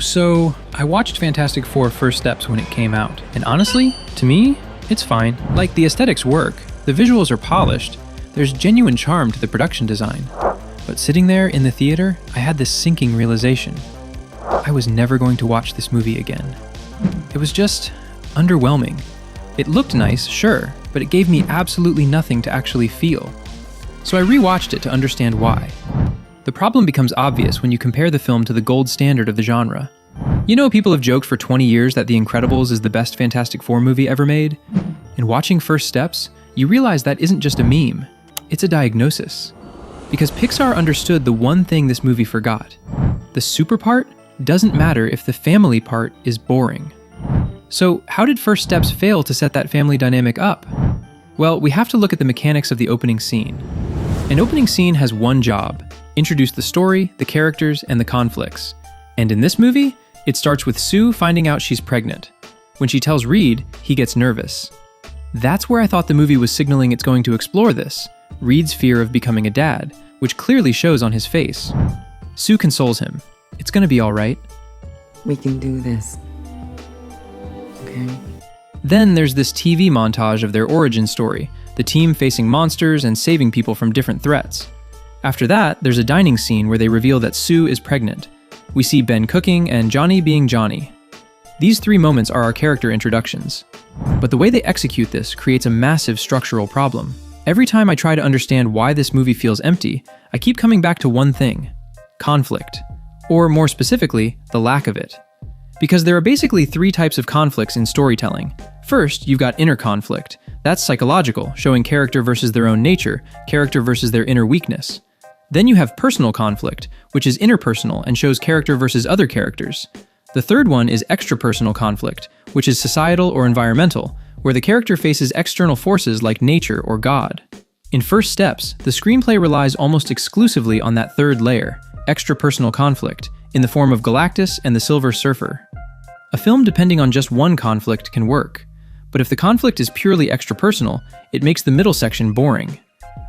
So, I watched Fantastic Four First Steps when it came out, and honestly, to me, it's fine. Like, the aesthetics work, the visuals are polished, there's genuine charm to the production design. But sitting there in the theater, I had this sinking realization. I was never going to watch this movie again. It was just underwhelming. It looked nice, sure, but it gave me absolutely nothing to actually feel. So I rewatched it to understand why. The problem becomes obvious when you compare the film to the gold standard of the genre. You know, people have joked for 20 years that The Incredibles is the best Fantastic Four movie ever made. And watching First Steps, you realize that isn't just a meme, it's a diagnosis. Because Pixar understood the one thing this movie forgot. The super part doesn't matter if the family part is boring. So how did First Steps fail to set that family dynamic up? Well, we have to look at the mechanics of the opening scene. An opening scene has one job: introduce the story, the characters, and the conflicts. And in this movie, it starts with Sue finding out she's pregnant. When she tells Reed, he gets nervous. That's where I thought the movie was signaling it's going to explore this, Reed's fear of becoming a dad, which clearly shows on his face. Sue consoles him. It's gonna be all right. We can do this. Okay? Then there's this TV montage of their origin story, the team facing monsters and saving people from different threats. After that, there's a dining scene where they reveal that Sue is pregnant. We see Ben cooking and Johnny being Johnny. These three moments are our character introductions. But the way they execute this creates a massive structural problem. Every time I try to understand why this movie feels empty, I keep coming back to one thing: conflict. Or more specifically, the lack of it. Because there are basically three types of conflicts in storytelling. First, you've got inner conflict. That's psychological, showing character versus their own nature, character versus their inner weakness. Then you have personal conflict, which is interpersonal and shows character versus other characters. The third one is extrapersonal conflict, which is societal or environmental, where the character faces external forces like nature or God. In First Steps, the screenplay relies almost exclusively on that third layer, extrapersonal conflict, in the form of Galactus and the Silver Surfer. A film depending on just one conflict can work, but if the conflict is purely extrapersonal, it makes the middle section boring.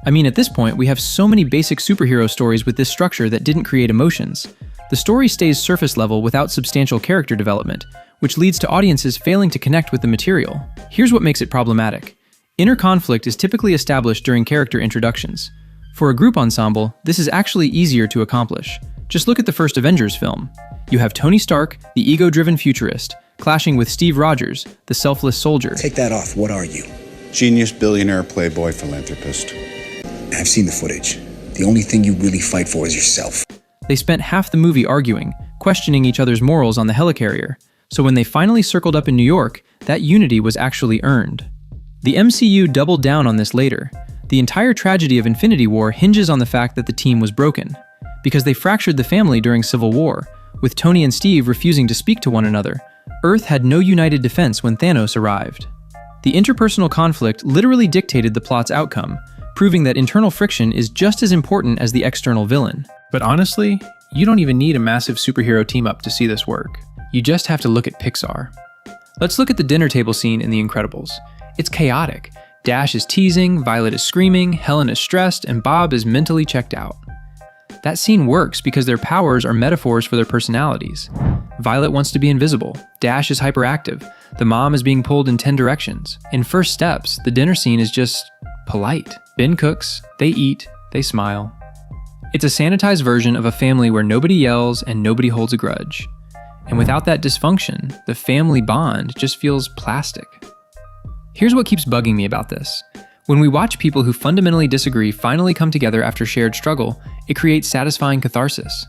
I mean, at this point, we have so many basic superhero stories with this structure that didn't create emotions. The story stays surface level without substantial character development, which leads to audiences failing to connect with the material. Here's what makes it problematic. Inner conflict is typically established during character introductions. For a group ensemble, this is actually easier to accomplish. Just look at the first Avengers film. You have Tony Stark, the ego-driven futurist, clashing with Steve Rogers, the selfless soldier. Take that off. What are you? Genius, billionaire, playboy, philanthropist. I've seen the footage. The only thing you really fight for is yourself. They spent half the movie arguing, questioning each other's morals on the helicarrier, so when they finally circled up in New York, that unity was actually earned. The MCU doubled down on this later. The entire tragedy of Infinity War hinges on the fact that the team was broken, because they fractured the family during Civil War, with Tony and Steve refusing to speak to one another. Earth had no united defense when Thanos arrived. The interpersonal conflict literally dictated the plot's outcome, proving that internal friction is just as important as the external villain. But honestly, you don't even need a massive superhero team-up to see this work. You just have to look at Pixar. Let's look at the dinner table scene in The Incredibles. It's chaotic. Dash is teasing, Violet is screaming, Helen is stressed, and Bob is mentally checked out. That scene works because their powers are metaphors for their personalities. Violet wants to be invisible, Dash is hyperactive, the mom is being pulled in 10 directions. In First Steps, the dinner scene is just polite. Ben cooks, they eat, they smile. It's a sanitized version of a family where nobody yells and nobody holds a grudge. And without that dysfunction, the family bond just feels plastic. Here's what keeps bugging me about this. When we watch people who fundamentally disagree finally come together after shared struggle, it creates satisfying catharsis.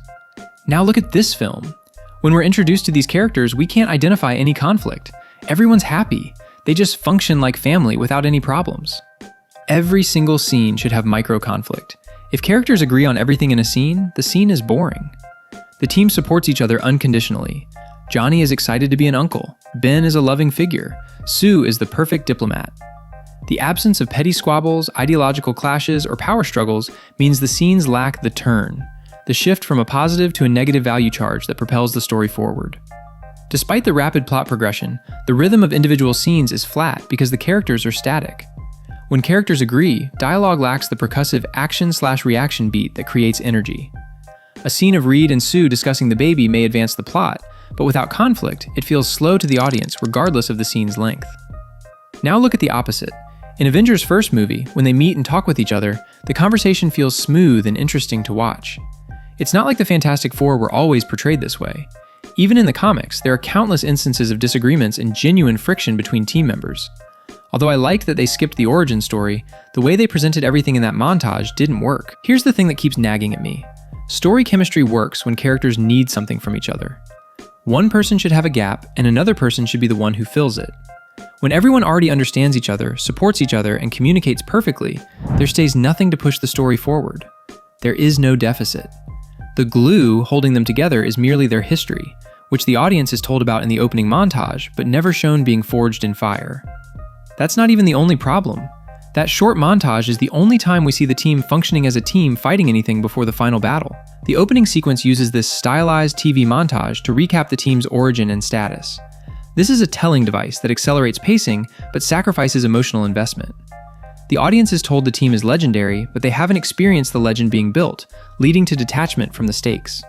Now look at this film. When we're introduced to these characters, we can't identify any conflict. Everyone's happy. They just function like family without any problems. Every single scene should have micro-conflict. If characters agree on everything in a scene, the scene is boring. The team supports each other unconditionally. Johnny is excited to be an uncle. Ben is a loving figure. Sue is the perfect diplomat. The absence of petty squabbles, ideological clashes, or power struggles means the scenes lack the turn, the shift from a positive to a negative value charge that propels the story forward. Despite the rapid plot progression, the rhythm of individual scenes is flat because the characters are static. When characters agree, dialogue lacks the percussive action/reaction beat that creates energy. A scene of Reed and Sue discussing the baby may advance the plot, but without conflict, it feels slow to the audience regardless of the scene's length. Now look at the opposite. In Avengers' first movie, when they meet and talk with each other, the conversation feels smooth and interesting to watch. It's not like the Fantastic Four were always portrayed this way. Even in the comics, there are countless instances of disagreements and genuine friction between team members. Although I liked that they skipped the origin story, the way they presented everything in that montage didn't work. Here's the thing that keeps nagging at me. Story chemistry works when characters need something from each other. One person should have a gap, and another person should be the one who fills it. When everyone already understands each other, supports each other, and communicates perfectly, there stays nothing to push the story forward. There is no deficit. The glue holding them together is merely their history, which the audience is told about in the opening montage, but never shown being forged in fire. That's not even the only problem. That short montage is the only time we see the team functioning as a team fighting anything before the final battle. The opening sequence uses this stylized TV montage to recap the team's origin and status. This is a telling device that accelerates pacing, but sacrifices emotional investment. The audience is told the team is legendary, but they haven't experienced the legend being built, leading to detachment from the stakes.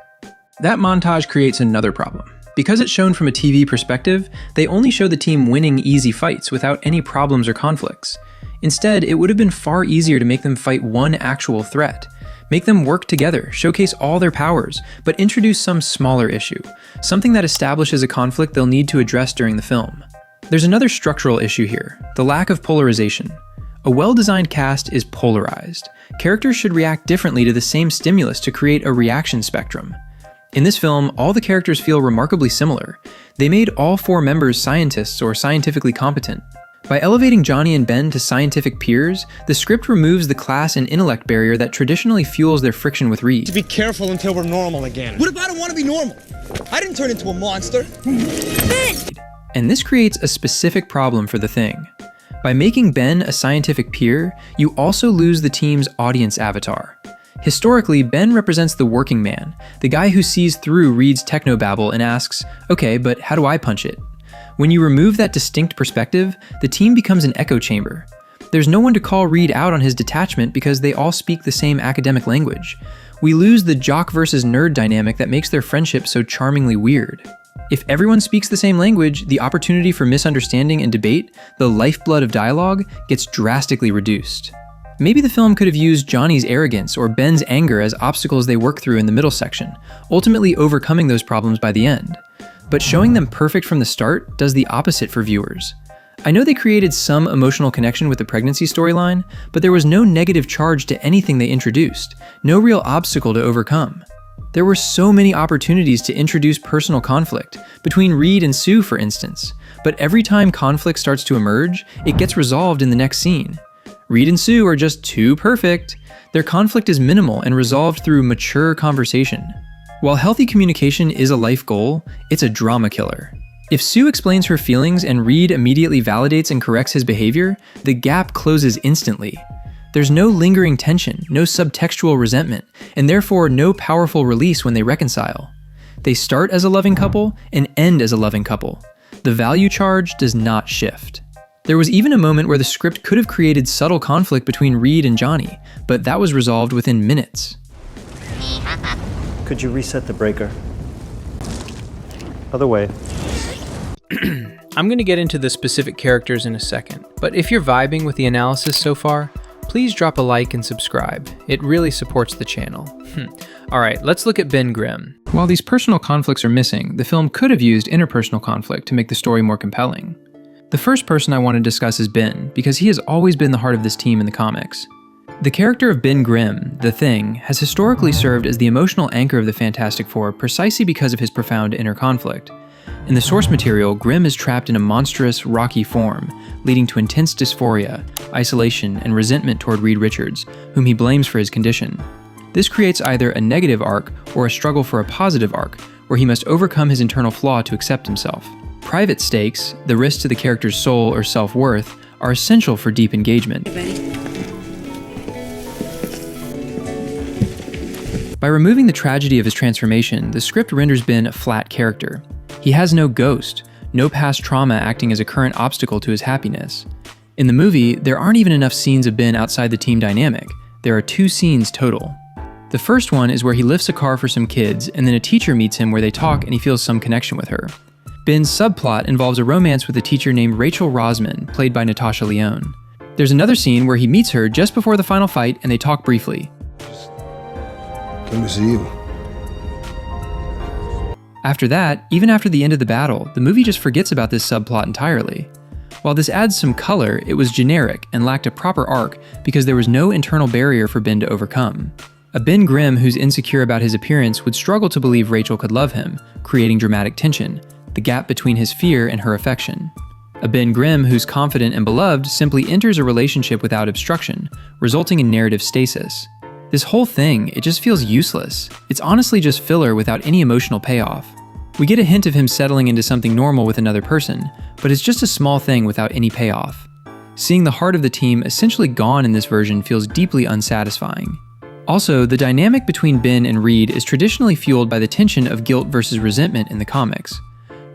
That montage creates another problem. Because it's shown from a TV perspective, they only show the team winning easy fights without any problems or conflicts. Instead, it would have been far easier to make them fight one actual threat. Make them work together, showcase all their powers, but introduce some smaller issue, something that establishes a conflict they'll need to address during the film. There's another structural issue here, the lack of polarization. A well-designed cast is polarized. Characters should react differently to the same stimulus to create a reaction spectrum. In this film, all the characters feel remarkably similar. They made all 4 members scientists or scientifically competent. By elevating Johnny and Ben to scientific peers, the script removes the class and intellect barrier that traditionally fuels their friction with Reed. To be careful until we're normal again. What if I don't want to be normal? I didn't turn into a monster. And this creates a specific problem for the Thing. By making Ben a scientific peer, you also lose the team's audience avatar. Historically, Ben represents the working man, the guy who sees through Reed's technobabble and asks, okay, but how do I punch it? When you remove that distinct perspective, the team becomes an echo chamber. There's no one to call Reed out on his detachment because they all speak the same academic language. We lose the jock versus nerd dynamic that makes their friendship so charmingly weird. If everyone speaks the same language, the opportunity for misunderstanding and debate, the lifeblood of dialogue, gets drastically reduced. Maybe the film could have used Johnny's arrogance or Ben's anger as obstacles they work through in the middle section, ultimately overcoming those problems by the end. But showing them perfect from the start does the opposite for viewers. I know they created some emotional connection with the pregnancy storyline, but there was no negative charge to anything they introduced, no real obstacle to overcome. There were so many opportunities to introduce personal conflict, between Reed and Sue for instance, but every time conflict starts to emerge, it gets resolved in the next scene. Reed and Sue are just too perfect. Their conflict is minimal and resolved through mature conversation. While healthy communication is a life goal, it's a drama killer. If Sue explains her feelings and Reed immediately validates and corrects his behavior, the gap closes instantly. There's no lingering tension, no subtextual resentment, and therefore no powerful release when they reconcile. They start as a loving couple and end as a loving couple. The value charge does not shift. There was even a moment where the script could have created subtle conflict between Reed and Johnny, but that was resolved within minutes. Could you reset the breaker? Other way. I'm going to get into the specific characters in a second, but if you're vibing with the analysis so far, please drop a like and subscribe. It really supports the channel. Alright, let's look at Ben Grimm. While these personal conflicts are missing, the film could have used interpersonal conflict to make the story more compelling. The first person I want to discuss is Ben, because he has always been the heart of this team in the comics. The character of Ben Grimm, the Thing, has historically served as the emotional anchor of the Fantastic Four precisely because of his profound inner conflict. In the source material, Grimm is trapped in a monstrous, rocky form, leading to intense dysphoria, isolation, and resentment toward Reed Richards, whom he blames for his condition. This creates either a negative arc or a struggle for a positive arc, where he must overcome his internal flaw to accept himself. Private stakes, the risk to the character's soul or self-worth, are essential for deep engagement. By removing the tragedy of his transformation, the script renders Ben a flat character. He has no ghost, no past trauma acting as a current obstacle to his happiness. In the movie, there aren't even enough scenes of Ben outside the team dynamic. There are 2 scenes total. The first one is where he lifts a car for some kids, and then a teacher meets him where they talk and he feels some connection with her. Ben's subplot involves a romance with a teacher named Rachel Rosman, played by Natasha Lyonne. There's another scene where he meets her just before the final fight and they talk briefly. Come to see you. After that, even after the end of the battle, the movie just forgets about this subplot entirely. While this adds some color, it was generic and lacked a proper arc because there was no internal barrier for Ben to overcome. A Ben Grimm who's insecure about his appearance would struggle to believe Rachel could love him, creating dramatic tension, the gap between his fear and her affection. A Ben Grimm who's confident and beloved simply enters a relationship without obstruction, resulting in narrative stasis. This whole thing, it just feels useless. It's honestly just filler without any emotional payoff. We get a hint of him settling into something normal with another person, but it's just a small thing without any payoff. Seeing the heart of the team essentially gone in this version feels deeply unsatisfying. Also, the dynamic between Ben and Reed is traditionally fueled by the tension of guilt versus resentment in the comics.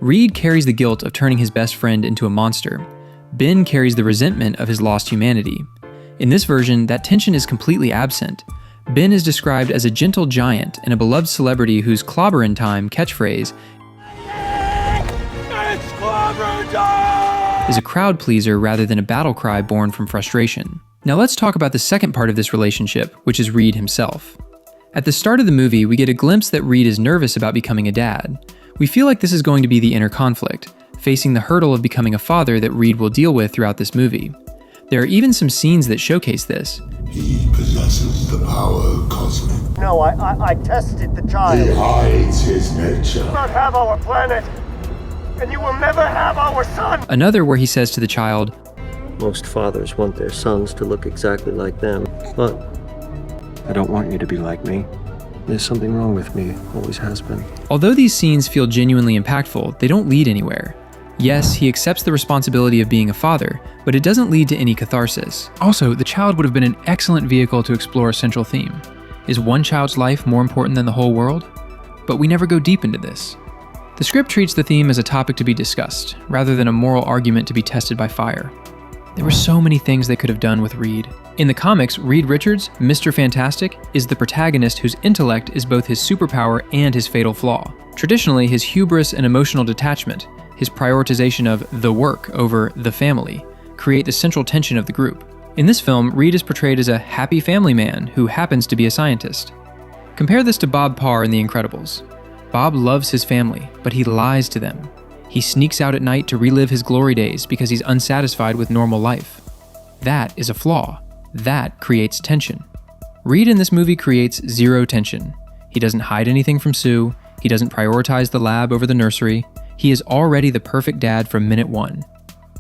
Reed carries the guilt of turning his best friend into a monster. Ben carries the resentment of his lost humanity. In this version, that tension is completely absent. Ben is described as a gentle giant and a beloved celebrity whose clobberin' time catchphrase is a crowd pleaser rather than a battle cry born from frustration. Now let's talk about the second part of this relationship, which is Reed himself. At the start of the movie, we get a glimpse that Reed is nervous about becoming a dad. We feel like this is going to be the inner conflict, facing the hurdle of becoming a father that Reed will deal with throughout this movie. There are even some scenes that showcase this. He possesses the power cosmic. No, I tested the child. He hides his nature. You will not have our planet, and you will never have our son. Another where he says to the child, Most fathers want their sons to look exactly like them, but I don't want you to be like me. There's something wrong with me, always has been. Although these scenes feel genuinely impactful, they don't lead anywhere. Yes, he accepts the responsibility of being a father, but it doesn't lead to any catharsis. Also, the child would have been an excellent vehicle to explore a central theme. Is one child's life more important than the whole world? But we never go deep into this. The script treats the theme as a topic to be discussed, rather than a moral argument to be tested by fire. There were so many things they could have done with Reed. In the comics, Reed Richards, Mr. Fantastic, is the protagonist whose intellect is both his superpower and his fatal flaw. Traditionally, his hubris and emotional detachment, his prioritization of the work over the family, create the central tension of the group. In this film, Reed is portrayed as a happy family man who happens to be a scientist. Compare this to Bob Parr in The Incredibles. Bob loves his family, but he lies to them. He sneaks out at night to relive his glory days because he's unsatisfied with normal life. That is a flaw. That creates tension. Reed in this movie creates zero tension. He doesn't hide anything from Sue. He doesn't prioritize the lab over the nursery. He is already the perfect dad from minute one.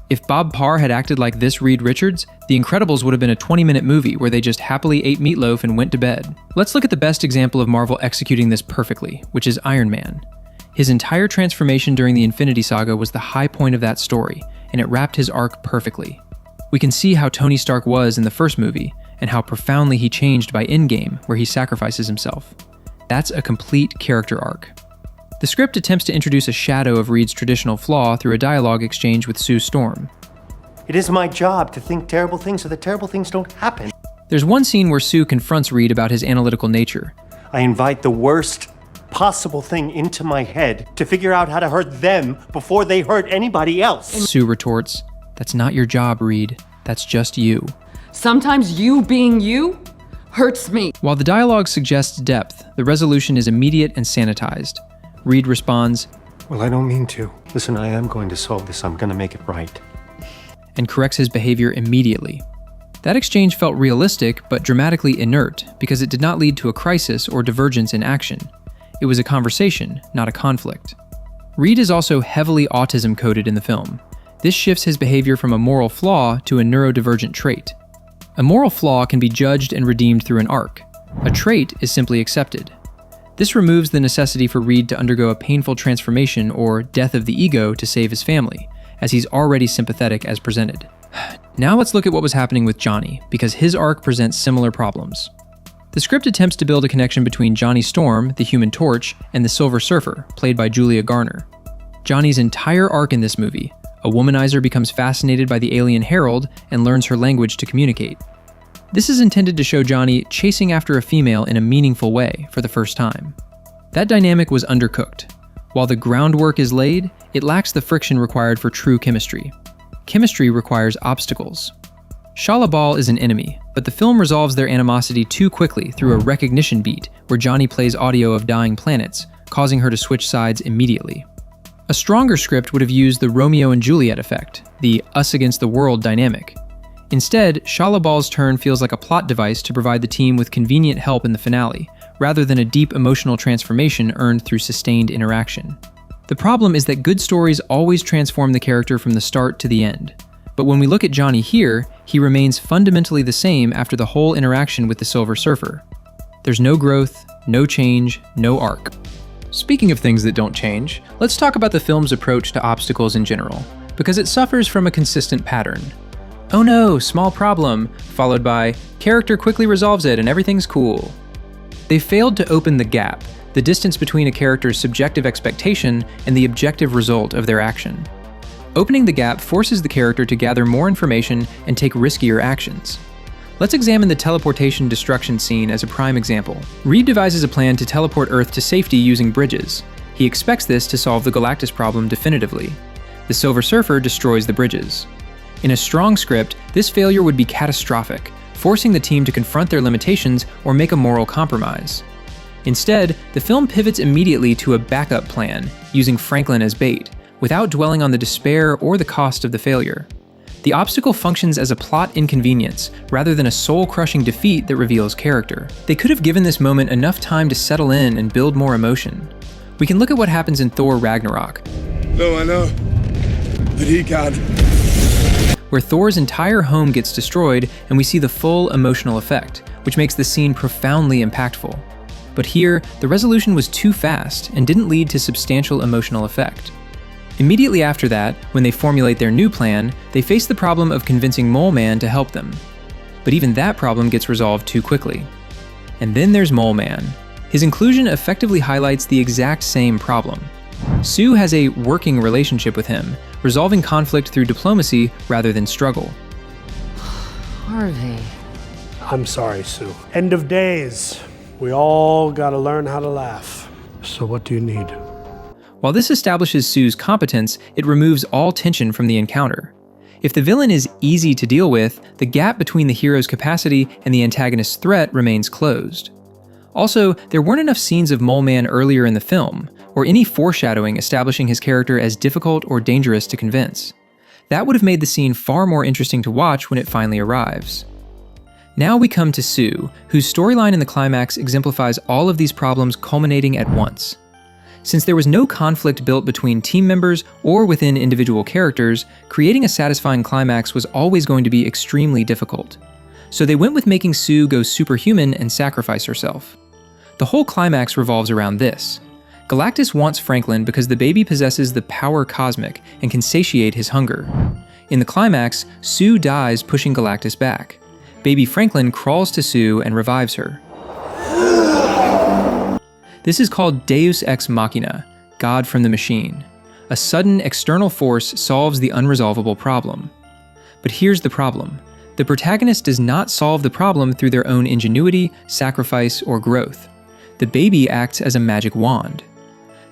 If Bob Parr had acted like this Reed Richards, The Incredibles would have been a 20-minute movie where they just happily ate meatloaf and went to bed. Let's look at the best example of Marvel executing this perfectly, which is Iron Man. His entire transformation during the Infinity Saga was the high point of that story, and it wrapped his arc perfectly. We can see how Tony Stark was in the first movie, and how profoundly he changed by Endgame, where he sacrifices himself. That's a complete character arc. The script attempts to introduce a shadow of Reed's traditional flaw through a dialogue exchange with Sue Storm. It is my job to think terrible things so that terrible things don't happen. There's one scene where Sue confronts Reed about his analytical nature. I invite the worst possible thing into my head to figure out how to hurt them before they hurt anybody else. Sue retorts, "That's not your job, Reed. That's just you." Sometimes you being you hurts me. While the dialogue suggests depth, the resolution is immediate and sanitized. Reed responds, Well, I don't mean to. Listen, I am going to solve this. I'm going to make it right. and corrects his behavior immediately. That exchange felt realistic but dramatically inert because it did not lead to a crisis or divergence in action. It was a conversation, not a conflict. Reed is also heavily autism-coded in the film. This shifts his behavior from a moral flaw to a neurodivergent trait. A moral flaw can be judged and redeemed through an arc. A trait is simply accepted. This removes the necessity for Reed to undergo a painful transformation or death of the ego to save his family, as he's already sympathetic as presented. Now let's look at what was happening with Johnny, because his arc presents similar problems. The script attempts to build a connection between Johnny Storm, the Human Torch, and the Silver Surfer, played by Julia Garner. Johnny's entire arc in this movie, a womanizer becomes fascinated by the alien Herald and learns her language to communicate. This is intended to show Johnny chasing after a female in a meaningful way for the first time. That dynamic was undercooked. While the groundwork is laid, it lacks the friction required for true chemistry. Chemistry requires obstacles. Shala Bal is an enemy, but the film resolves their animosity too quickly through a recognition beat where Johnny plays audio of dying planets, causing her to switch sides immediately. A stronger script would have used the Romeo and Juliet effect, the us against the world dynamic. Instead, Shala Bal's turn feels like a plot device to provide the team with convenient help in the finale, rather than a deep emotional transformation earned through sustained interaction. The problem is that good stories always transform the character from the start to the end. But when we look at Johnny here, he remains fundamentally the same after the whole interaction with the Silver Surfer. There's no growth, no change, no arc. Speaking of things that don't change, let's talk about the film's approach to obstacles in general, because it suffers from a consistent pattern. Oh no, small problem, followed by, character quickly resolves it and everything's cool. They failed to open the gap, the distance between a character's subjective expectation and the objective result of their action. Opening the gap forces the character to gather more information and take riskier actions. Let's examine the teleportation destruction scene as a prime example. Reed devises a plan to teleport Earth to safety using bridges. He expects this to solve the Galactus problem definitively. The Silver Surfer destroys the bridges. In a strong script, this failure would be catastrophic, forcing the team to confront their limitations or make a moral compromise. Instead, the film pivots immediately to a backup plan, using Franklin as bait, without dwelling on the despair or the cost of the failure. The obstacle functions as a plot inconvenience, rather than a soul-crushing defeat that reveals character. They could have given this moment enough time to settle in and build more emotion. We can look at what happens in Thor Ragnarok. No, I know. But he can't. Where Thor's entire home gets destroyed and we see the full emotional effect, which makes the scene profoundly impactful. But here, the resolution was too fast and didn't lead to substantial emotional effect. Immediately after that, when they formulate their new plan, they face the problem of convincing Mole Man to help them. But even that problem gets resolved too quickly. And then there's Mole Man. His inclusion effectively highlights the exact same problem. Sue has a working relationship with him, resolving conflict through diplomacy rather than struggle. Harvey. I'm sorry, Sue. End of days. We all gotta learn how to laugh. So what do you need? While this establishes Sue's competence, it removes all tension from the encounter. If the villain is easy to deal with, the gap between the hero's capacity and the antagonist's threat remains closed. Also, there weren't enough scenes of Mole Man earlier in the film, or any foreshadowing establishing his character as difficult or dangerous to convince. That would have made the scene far more interesting to watch when it finally arrives. Now we come to Sue, whose storyline in the climax exemplifies all of these problems culminating at once. Since there was no conflict built between team members or within individual characters, creating a satisfying climax was always going to be extremely difficult. So they went with making Sue go superhuman and sacrifice herself. The whole climax revolves around this. Galactus wants Franklin because the baby possesses the power cosmic and can satiate his hunger. In the climax, Sue dies pushing Galactus back. Baby Franklin crawls to Sue and revives her. This is called Deus Ex Machina, God from the Machine. A sudden external force solves the unresolvable problem. But here's the problem. The protagonist does not solve the problem through their own ingenuity, sacrifice, or growth. The baby acts as a magic wand.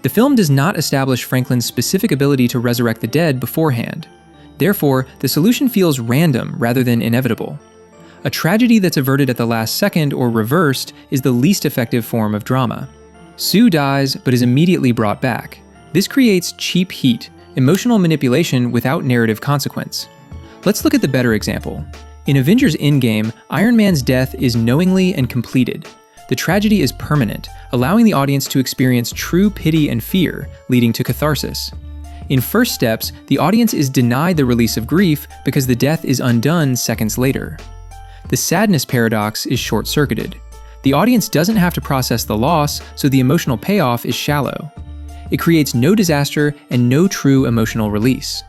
The film does not establish Franklin's specific ability to resurrect the dead beforehand. Therefore, the solution feels random rather than inevitable. A tragedy that's averted at the last second or reversed is the least effective form of drama. Sue dies, but is immediately brought back. This creates cheap heat, emotional manipulation without narrative consequence. Let's look at the better example. In Avengers Endgame, Iron Man's death is knowingly and completed. The tragedy is permanent, allowing the audience to experience true pity and fear, leading to catharsis. In First Steps, the audience is denied the release of grief because the death is undone seconds later. The sadness paradox is short-circuited. The audience doesn't have to process the loss, so the emotional payoff is shallow. It creates no disaster and no true emotional release.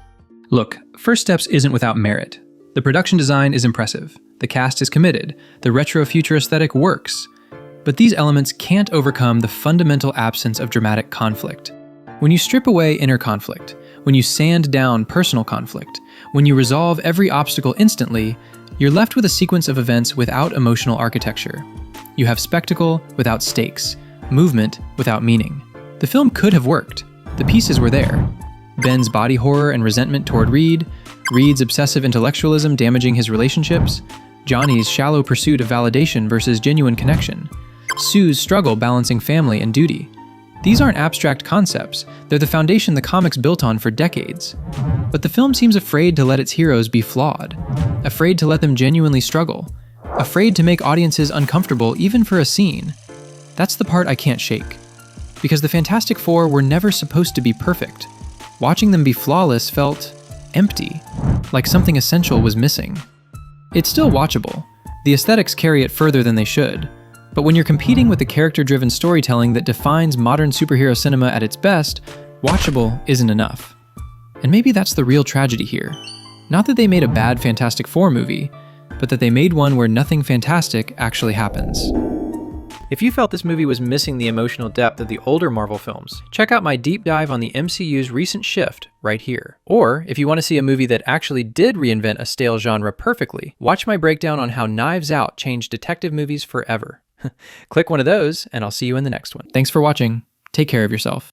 Look, First Steps isn't without merit. The production design is impressive, the cast is committed, the retro-future aesthetic works. But these elements can't overcome the fundamental absence of dramatic conflict. When you strip away inner conflict, when you sand down personal conflict, When you resolve every obstacle instantly, you're left with a sequence of events without emotional architecture. You have spectacle without stakes, movement without meaning. The film could have worked. The pieces were there. Ben's body horror and resentment toward Reed, Reed's obsessive intellectualism damaging his relationships, Johnny's shallow pursuit of validation versus genuine connection, Sue's struggle balancing family and duty. These aren't abstract concepts, they're the foundation the comics built on for decades. But the film seems afraid to let its heroes be flawed, afraid to let them genuinely struggle, afraid to make audiences uncomfortable even for a scene. That's the part I can't shake. Because the Fantastic Four were never supposed to be perfect. Watching them be flawless felt empty, like something essential was missing. It's still watchable. The aesthetics carry it further than they should. But when you're competing with the character-driven storytelling that defines modern superhero cinema at its best, watchable isn't enough. And maybe that's the real tragedy here. Not that they made a bad Fantastic Four movie, but that they made one where nothing fantastic actually happens. If you felt this movie was missing the emotional depth of the older Marvel films, check out my deep dive on the MCU's recent shift right here. Or, if you want to see a movie that actually did reinvent a stale genre perfectly, watch my breakdown on how Knives Out changed detective movies forever. Click one of those, and I'll see you in the next one. Thanks for watching. Take care of yourself.